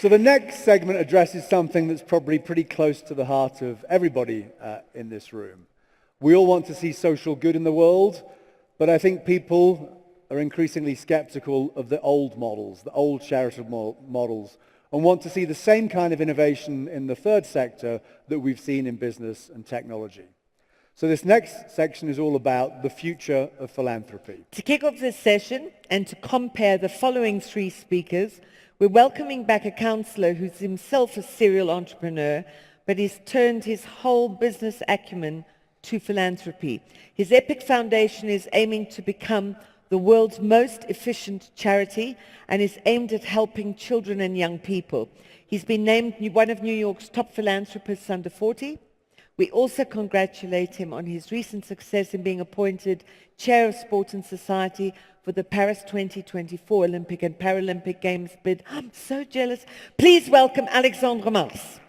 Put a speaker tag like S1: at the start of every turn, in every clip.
S1: So the next segment addresses something that's probably pretty close to the heart of everybody in this room. We all want to see social good in the world, but I think people are increasingly skeptical of the old models, the old charitable models, and want to see the same kind of innovation in the third sector that we've seen in business and technology. So this next section is all about the future of philanthropy.
S2: To kick off this session and to compare the following three speakers, we're welcoming back a counsellor who's himself a serial entrepreneur, but he's turned his whole business acumen to philanthropy. His Epic Foundation is aiming to become the world's most efficient charity and is aimed at helping children and young people. He's been named one of New York's top philanthropists under 40. We also congratulate him on his recent success in being appointed Chair of Sport and Society for the Paris 2024 Olympic and Paralympic Games bid. I'm so jealous. Please welcome Alexandre Mars.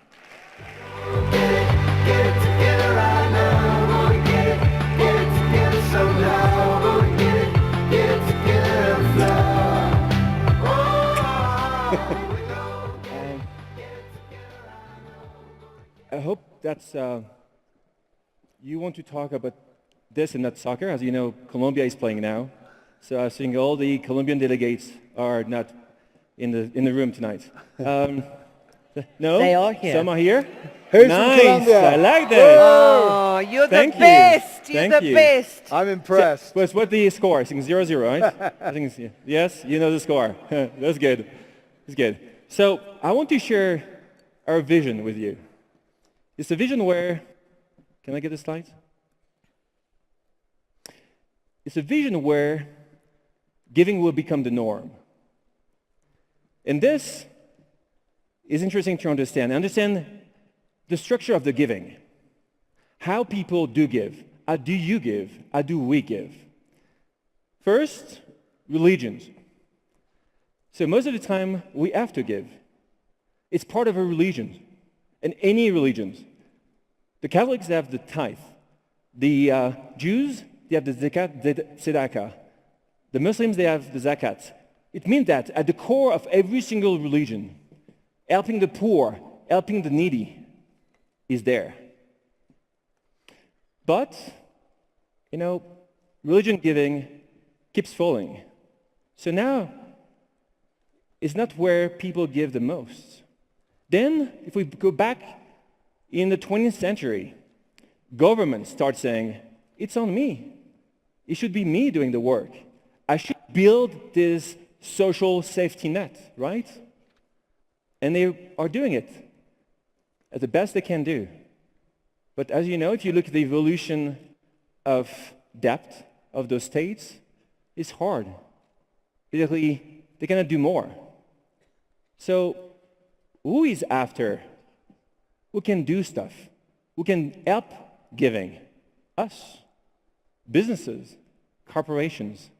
S3: I hope that's you want to talk about this and not soccer. As you know, Colombia is playing now, so I think all the Colombian delegates are not in the room tonight. No,
S2: they are here.
S3: Some are here.
S1: Who's
S3: nice.
S1: from Colombia?
S3: I like that.
S2: Oh, you're the best. You're the best.
S1: I'm impressed.
S3: So, what's the score? I think 0-0, right? I think it's, yes, you know the score. That's good. That's good. So I want to share our vision with you. It's a vision where, can I get the slides? It's a vision where giving will become the norm. And this is interesting to understand. Understand the structure of the giving. How people do give. How do you give? How do we give? First, religions. So most of the time, we have to give. It's part of a religion. And any religions. The Catholics have the tithe. The Jews, they have the zakat, the tzedakah. The Muslims, they have the zakat. It means that at the core of every single religion, helping the poor, helping the needy is there. But, you know, religion giving keeps falling. So now, it's not where people give the most. Then, if we go back in the 20th century, governments start saying, it's on me. It should be me doing the work. I should build this social safety net, right? And they are doing it at the best they can do. But as you know, if you look at the evolution of debt of those states, it's hard. Basically, they cannot do more. So, who is after? Who can do stuff? Who can help giving? Us. Businesses, corporations,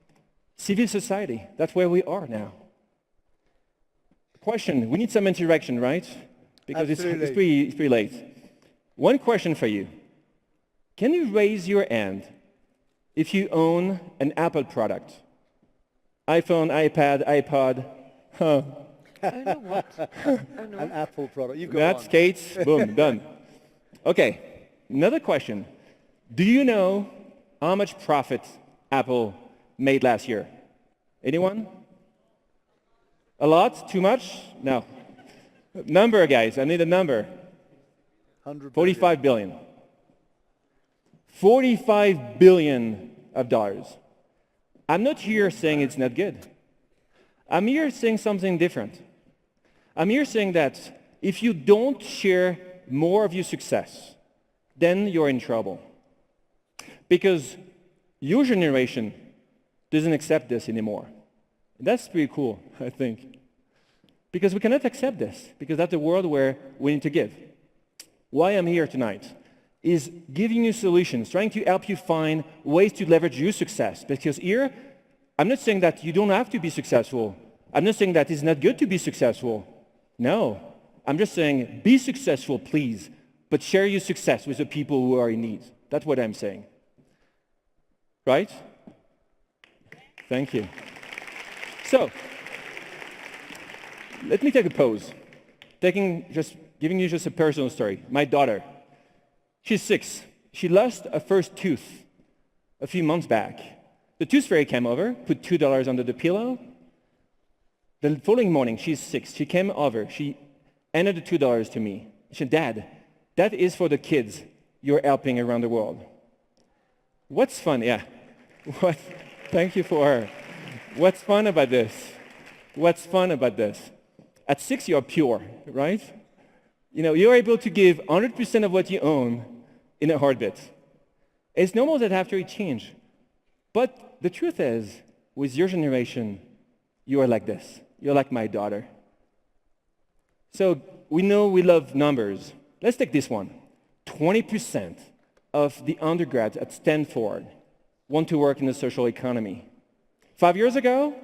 S3: civil society. That's where we are now. Question, we need some interaction, right? Because it's pretty late. One question for you. Can you raise your hand if you own an Apple product? iPhone, iPad, iPod.
S2: Oh, no, what? Oh, no.
S1: An Apple product. You've got
S3: That's
S1: one.
S3: Kate's. Boom, done. Okay, another question. Do you know how much profit Apple made last year? Anyone? A lot? Too much? No. Number, guys. I need a number. 45 billion. $45 billion of dollars. I'm not here saying it's not good. I'm here saying something different. I'm here saying that if you don't share more of your success, then you're in trouble. Because your generation doesn't accept this anymore. And that's pretty cool, I think. Because we cannot accept this, because that's a world where we need to give. Why I'm here tonight is giving you solutions, trying to help you find ways to leverage your success. Because here, I'm not saying that you don't have to be successful. I'm not saying that it's not good to be successful. No. I'm just saying, be successful, please, but share your success with the people who are in need. That's what I'm saying. Right? Thank you. So, let me take a pause. Giving you just a personal story. My daughter, she's 6. She lost her first tooth a few months back. The tooth fairy came over, put $2 under the pillow. The following morning, she's 6. She came over. She handed the $2 to me. She said, "Dad, that is for the kids you're helping around the world." What's fun? Yeah. Thank you for her. What's fun about this? What's fun about this? At 6, you're pure, right? You're able to give 100% of what you own in a heartbeat. It's normal that after it change. But the truth is, with your generation, you are like this. You're like my daughter. So we know we love numbers. Let's take this one. 20% of the undergrads at Stanford want to work in the social economy. 5 years ago,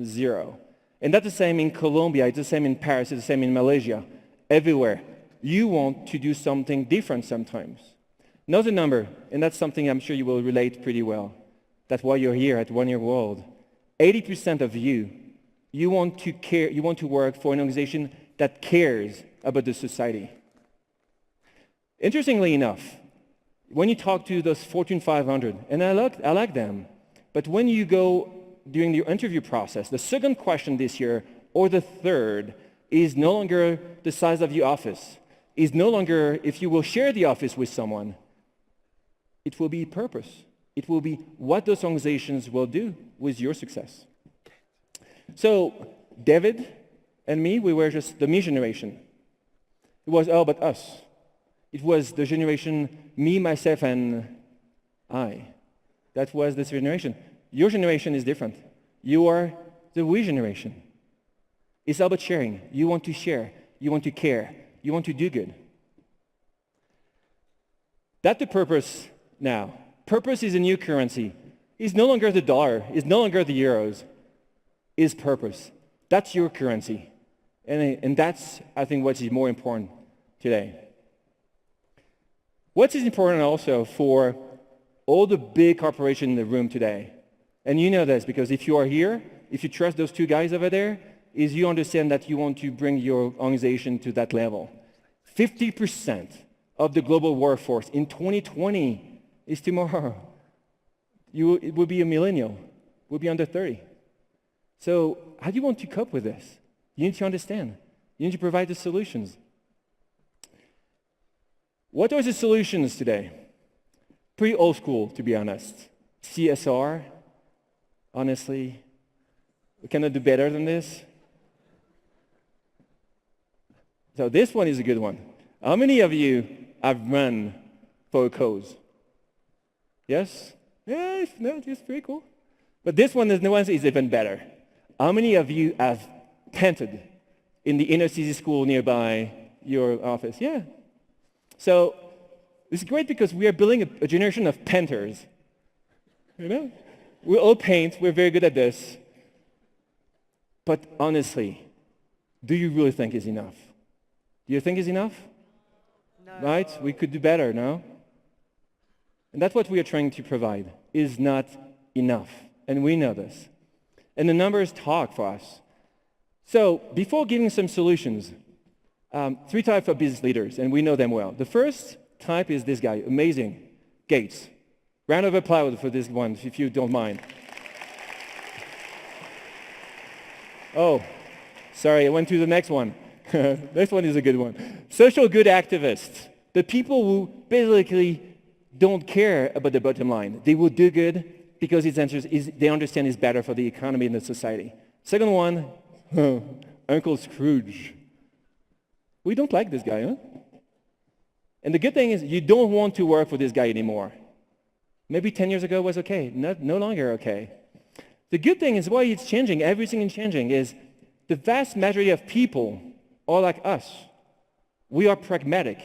S3: 0. And that's the same in Colombia, it's the same in Paris, it's the same in Malaysia. Everywhere. You want to do something different sometimes. Another number, and that's something I'm sure you will relate pretty well. That's why you're here at 1 Year World. 80% of you want to work for an organization that cares about the society. Interestingly enough, when you talk to those Fortune 500, and I like them, but when you go during the interview process, the second question this year, or the third, is no longer the size of your office, is no longer if you will share the office with someone. It will be purpose. It will be what those organizations will do with your success. So David and me, we were just the me generation. It was all about us. It was the generation me, myself, and I. That was this generation. Your generation is different. You are the we generation. It's all about sharing. You want to share. You want to care. You want to do good. That's the purpose now. Purpose is a new currency. It's no longer the dollar. It's no longer the euros. It's purpose. That's your currency. And that's, I think, what is more important today. What is important also for all the big corporations in the room today, and you know this because if you are here, if you trust those two guys over there, is you understand that you want to bring your organization to that level. 50% of the global workforce in 2020 is tomorrow. It will be a millennial. Will be under 30. So how do you want to cope with this? You need to understand. You need to provide the solutions. What are the solutions today? Pretty old school, to be honest. CSR, honestly, we cannot do better than this. So this one is a good one. How many of you have run for a cause? Yes? Yeah, it's pretty cool. But this one is even better. How many of you have painted in the inner city school nearby your office? Yeah. So it's great because we are building a generation of painters. We all paint. We're very good at this. But honestly, do you really think it's enough? Do you think it's enough?
S2: No.
S3: Right? We could do better, no? And that's what we are trying to provide, is not enough. And we know this. And the numbers talk for us. So before giving some solutions, 3 types of business leaders, and we know them well. The first type is this guy, amazing, Gates. Round of applause for this one, if you don't mind. Oh, sorry, I went to the next one. This one is a good one. Social good activists, the people who basically don't care about the bottom line. They will do good because they understand it's better for the economy and the society. Second one, Uncle Scrooge. We don't like this guy, huh? And the good thing is you don't want to work for this guy anymore. Maybe 10 years ago was okay, no longer okay. The good thing is why it's changing, everything is changing, is the vast majority of people are like us. We are pragmatic.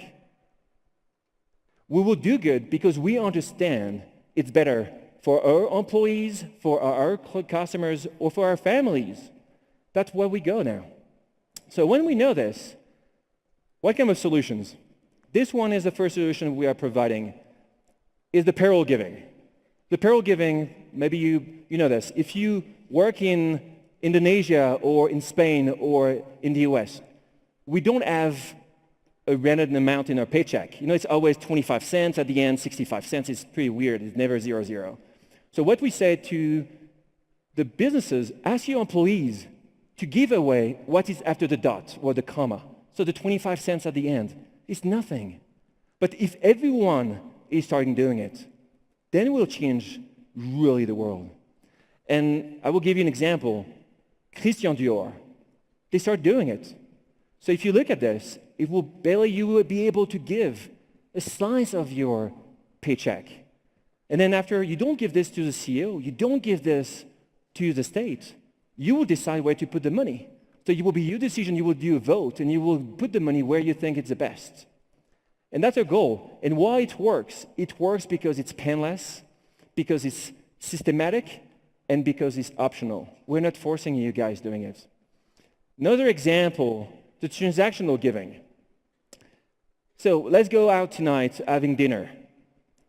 S3: We will do good because we understand it's better for our employees, for our customers, or for our families. That's where we go now. So when we know this, what kind of solutions? This one is the first solution we are providing, is the payroll giving. The payroll giving, maybe you know this. If you work in Indonesia or in Spain or in the US, we don't have a random amount in our paycheck. You know, it's always 25 cents at the end, 65 cents. It's pretty weird. It's never 0. So what we say to the businesses, ask your employees to give away what is after the dot or the comma. So the 25 cents at the end is nothing. But if everyone is starting doing it, then it will change really the world. And I will give you an example. Christian Dior, they start doing it. So if you look at this, you will be able to give a slice of your paycheck. And then after, you don't give this to the CEO, you don't give this to the state. You will decide where to put the money. So it will be your decision, you will do a vote, and you will put the money where you think it's the best. And that's our goal. And why it works? It works because it's painless, because it's systematic, and because it's optional. We're not forcing you guys doing it. Another example, the transactional giving. So let's go out tonight having dinner.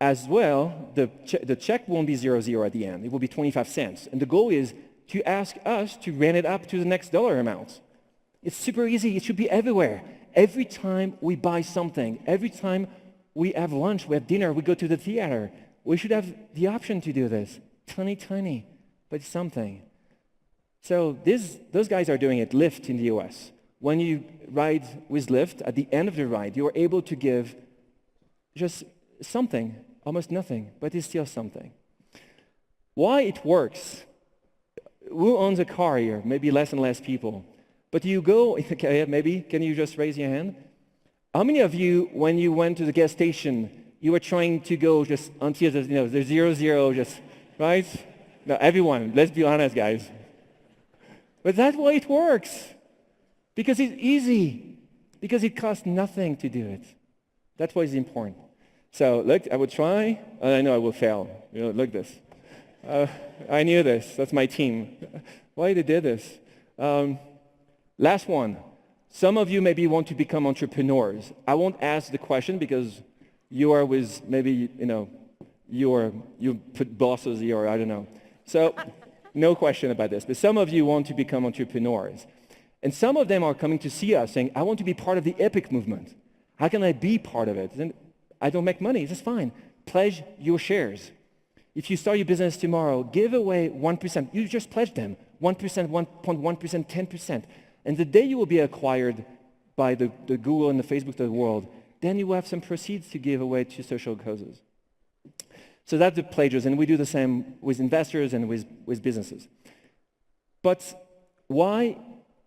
S3: As well, the check won't be 0 at the end. It will be 25 cents. And the goal is to ask us to round it up to the next dollar amount. It's super easy. It should be everywhere. Every time we buy something, every time we have lunch, we have dinner, we go to the theater, we should have the option to do this. Tiny, but it's something. So those guys are doing it. Lyft in the US. When you ride with Lyft, at the end of the ride, you're able to give just something, almost nothing, but it's still something. Why it works? Who owns a car here? Maybe less and less people. But you go, okay, maybe, can you just raise your hand? How many of you, when you went to the gas station, you were trying to go just until the 0, just, right? No, everyone, let's be honest, guys. But that's why it works. Because it's easy. Because it costs nothing to do it. That's why it's important. So look, I will try. I know I will fail. Look this. I knew this. That's my team. Why they did this? Last one. Some of you maybe want to become entrepreneurs. I won't ask the question because you are with maybe, you put bosses here, or I don't know. So no question about this. But some of you want to become entrepreneurs. And some of them are coming to see us saying, I want to be part of the EPIC movement. How can I be part of it? And I don't make money. That's fine. Pledge your shares. If you start your business tomorrow, give away 1%. You just pledge them. 1%, 1.1%, 10%. And the day you will be acquired by the Google and the Facebook of the world, then you will have some proceeds to give away to social causes. So that's the pledges, and we do the same with investors and with businesses. But why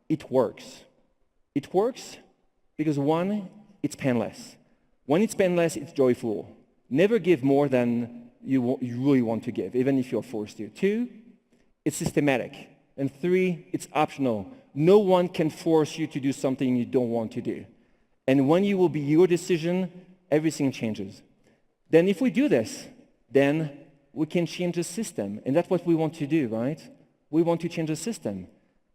S3: it works? It works because one, it's painless. When it's painless, it's joyful. Never give more than you really want to give, even if you're forced to. 2, it's systematic. And 3, it's optional. No one can force you to do something you don't want to do. And when you will be your decision, everything changes. Then if we do this, then we can change the system. And that's what we want to do, right? We want to change the system.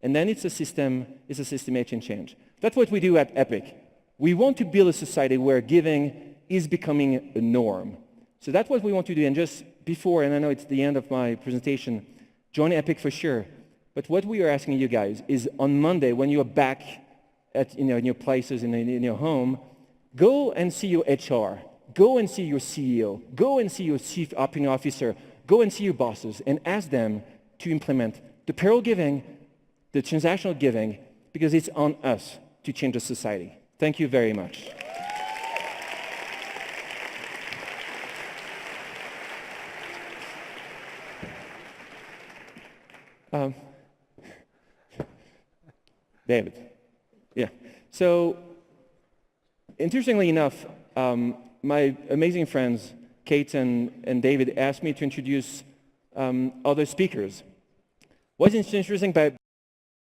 S3: And then it's a systematic change. That's what we do at EPIC. We want to build a society where giving is becoming a norm. So that's what we want to do. And just before, and I know it's the end of my presentation, join EPIC for sure. But what we are asking you guys is on Monday, when you're back at in your places in your home, go and see your HR. Go and see your CEO. Go and see your chief operating officer. Go and see your bosses and ask them to implement the payroll giving, the transactional giving, because it's on us to change the society. Thank you very much. David. Yeah. So, interestingly enough, my amazing friends, Kate and David, asked me to introduce other speakers. What's interesting about